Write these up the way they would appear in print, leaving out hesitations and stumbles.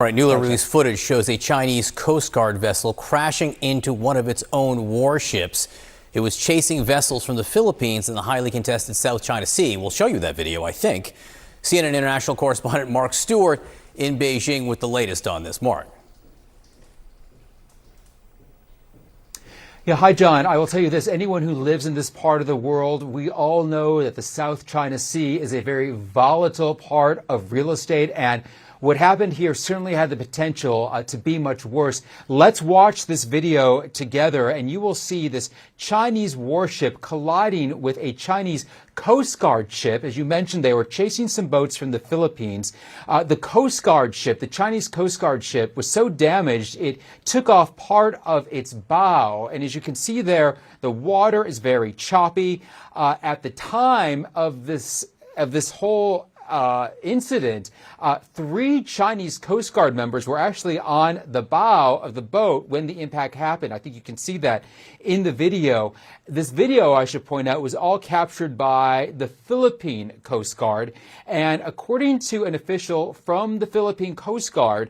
All right, newly released footage shows a Chinese Coast Guard vessel crashing into one of its own warships. It was chasing vessels from the Philippines in the highly contested South China Sea. We'll show you that video, I think. CNN international correspondent Mark Stewart in Beijing with the latest on this. Mark. Yeah, hi, John. I will tell you this. Anyone who lives in this part of the world, we all know that the South China Sea is a very volatile part of real estate, and what happened here certainly had the potential to be much worse. Let's watch this video together, and you will see this Chinese warship colliding with a Chinese Coast Guard ship. As you mentioned, they were chasing some boats from the Philippines. The Coast Guard ship, the Chinese Coast Guard ship, was so damaged it took off part of its bow. And as you can see there, the water is very choppy. At the time of this whole incident, 3 Chinese Coast Guard members were actually on the bow of the boat when the impact happened. I think you can see that in the video. This video, I should point out, was all captured by the Philippine Coast Guard. And according to an official from the Philippine Coast Guard,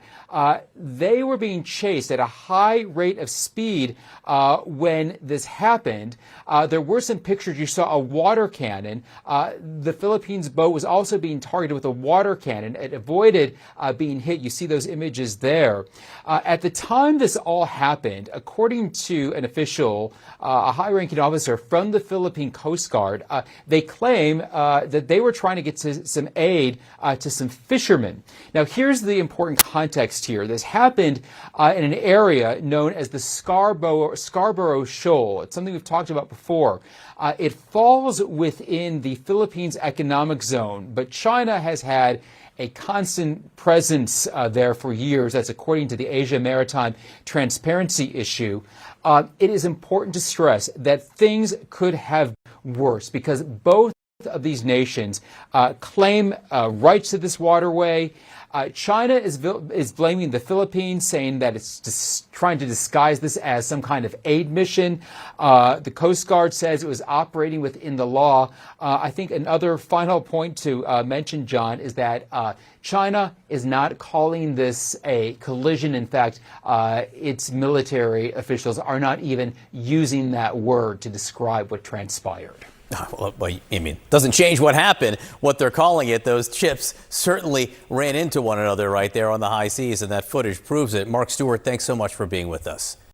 they were being chased at a high rate of speed when this happened. There were some pictures. You saw a water cannon. The Philippines boat was also being targeted with a water cannon. It avoided being hit. You see those images there. At the time this all happened, according to an official, a high-ranking officer from the Philippine Coast Guard, they claim that they were trying to get some aid to some fishermen. Now, here's the important context here. This happened in an area known as the Scarborough Shoal. It's something we've talked about before. It falls within the Philippines economic zone, but China has had a constant presence there for years. That's according to the Asia Maritime Transparency issue. It is important to stress that things could have worse because both of these nations claim rights to this waterway. China is blaming the Philippines, saying that it's just trying to disguise this as some kind of aid mission. The Coast Guard says it was operating within the law. I think another final point to mention, John, is that China is not calling this a collision. In fact, its military officials are not even using that word to describe what transpired. Well, I mean, doesn't change what happened, what they're calling it. Those ships certainly ran into one another right there on the high seas, and that footage proves it. Mark Stewart, thanks so much for being with us.